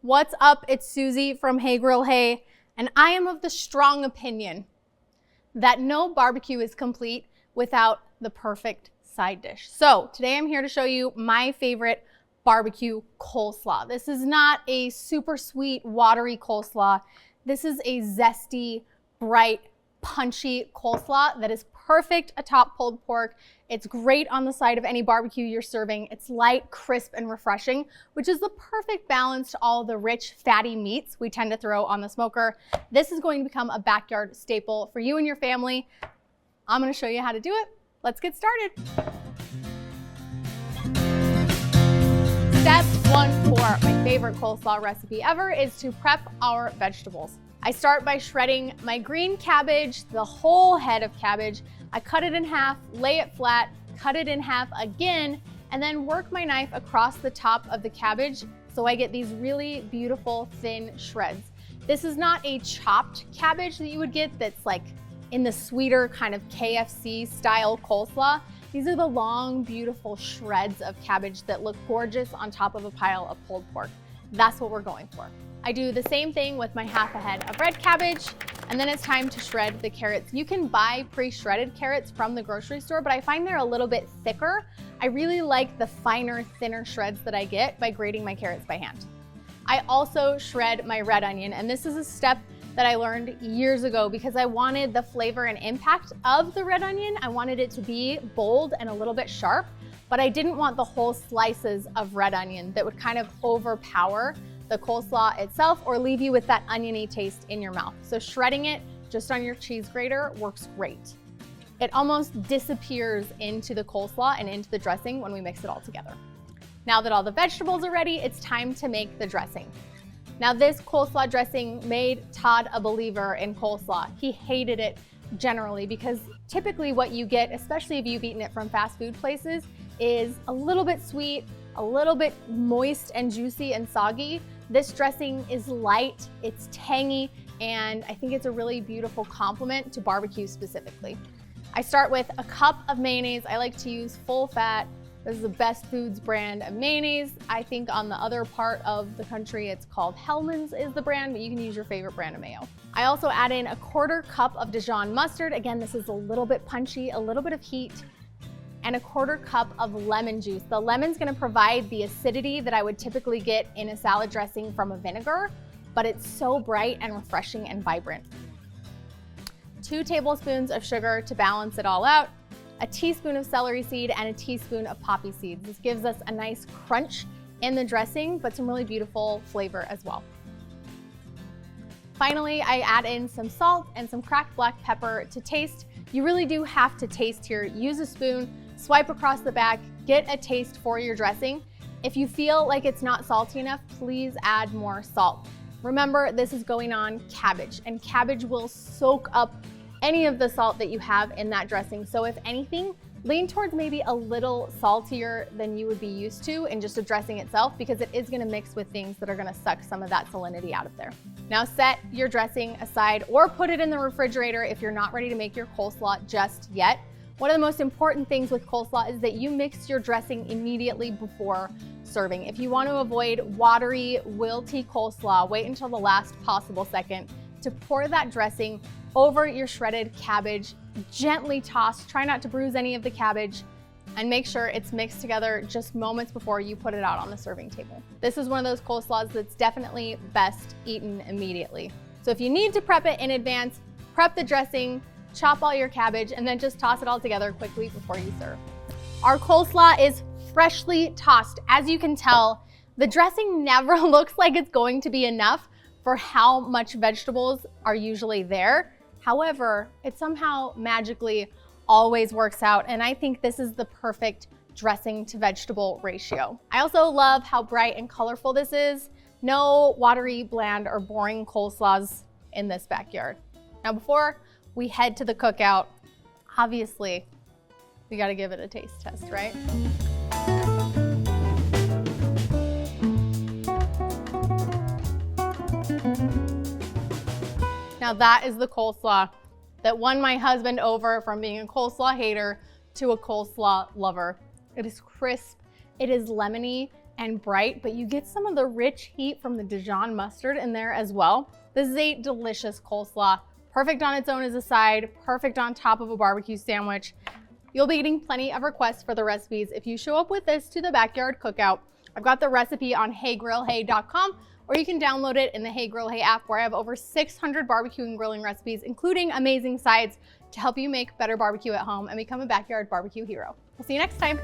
What's up? It's Susie from Hey Grill Hey, and I am of the strong opinion that no barbecue is complete without the perfect side dish. So today I'm here to show you my favorite barbecue coleslaw. This is not a super sweet, watery coleslaw. This is a zesty, bright, punchy coleslaw that is perfect atop pulled pork. It's great on the side of any barbecue you're serving. It's light, crisp, and refreshing, which is the perfect balance to all the rich, fatty meats we tend to throw on the smoker. This is going to become a backyard staple for you and your family. I'm going to show you how to do it. Let's get started. Step one for my favorite coleslaw recipe ever is to prep our vegetables. I start by shredding my green cabbage, the whole head of cabbage. I cut it in half, lay it flat, cut it in half again, and then work my knife across the top of the cabbage so I get these really beautiful thin shreds. This is not a chopped cabbage that you would get that's like in the sweeter kind of KFC style coleslaw. These are the long, beautiful shreds of cabbage that look gorgeous on top of a pile of pulled pork. That's what we're going for. I do the same thing with my half a head of red cabbage, and then it's time to shred the carrots. You can buy pre-shredded carrots from the grocery store, but I find they're a little bit thicker. I really like the finer, thinner shreds that I get by grating my carrots by hand. I also shred my red onion, and this is a step that I learned years ago because I wanted the flavor and impact of the red onion. I wanted it to be bold and a little bit sharp, but I didn't want the whole slices of red onion that would kind of overpower the coleslaw itself or leave you with that oniony taste in your mouth. So shredding it just on your cheese grater works great. It almost disappears into the coleslaw and into the dressing when we mix it all together. Now that all the vegetables are ready, it's time to make the dressing. Now this coleslaw dressing made Todd a believer in coleslaw. He hated it generally because typically what you get, especially if you've eaten it from fast food places, is a little bit sweet, a little bit moist and juicy and soggy. This dressing is light, it's tangy, and I think it's a really beautiful complement to barbecue specifically. I start with a cup of mayonnaise. I like to use full fat. This is the Best Foods brand of mayonnaise. I think on the other part of the country, it's called Hellmann's is the brand, but you can use your favorite brand of mayo. I also add in a quarter cup of Dijon mustard. Again, this is a little bit punchy, a little bit of heat, and a quarter cup of lemon juice. The lemon's gonna provide the acidity that I would typically get in a salad dressing from a vinegar, but it's so bright and refreshing and vibrant. 2 tablespoons of sugar to balance it all out, a teaspoon of celery seed, and a teaspoon of poppy seeds. This gives us a nice crunch in the dressing, but some really beautiful flavor as well. Finally, I add in some salt and some cracked black pepper to taste. You really do have to taste here. Use a spoon, swipe across the back, get a taste for your dressing. If you feel like it's not salty enough, please add more salt. Remember, this is going on cabbage, and cabbage will soak up any of the salt that you have in that dressing. So if anything, lean towards maybe a little saltier than you would be used to in just a dressing itself, because it is gonna mix with things that are gonna suck some of that salinity out of there. Now set your dressing aside or put it in the refrigerator if you're not ready to make your coleslaw just yet. One of the most important things with coleslaw is that you mix your dressing immediately before serving. If you want to avoid watery, wilty coleslaw, wait until the last possible second to pour that dressing over your shredded cabbage. Gently toss, try not to bruise any of the cabbage, and make sure it's mixed together just moments before you put it out on the serving table. This is one of those coleslaws that's definitely best eaten immediately. So if you need to prep it in advance, prep the dressing, chop all your cabbage, and then just toss it all together quickly before you serve. Our coleslaw is freshly tossed. As you can tell, the dressing never looks like it's going to be enough for how much vegetables are usually there. However, it somehow magically always works out, and I think this is the perfect dressing to vegetable ratio. I also love how bright and colorful this is. No watery, bland, or boring coleslaws in this backyard. Now before we head to the cookout, obviously, we gotta give it a taste test, right? Now that is the coleslaw that won my husband over from being a coleslaw hater to a coleslaw lover. It is crisp, it is lemony, and bright, but you get some of the rich heat from the Dijon mustard in there as well. This is a delicious coleslaw, perfect on its own as a side, perfect on top of a barbecue sandwich. You'll be getting plenty of requests for the recipes if you show up with this to the backyard cookout. I've got the recipe on heygrillhey.com, or you can download it in the Hey Grill Hey app, where I have over 600 barbecue and grilling recipes, including amazing sides to help you make better barbecue at home and become a backyard barbecue hero. We'll see you next time.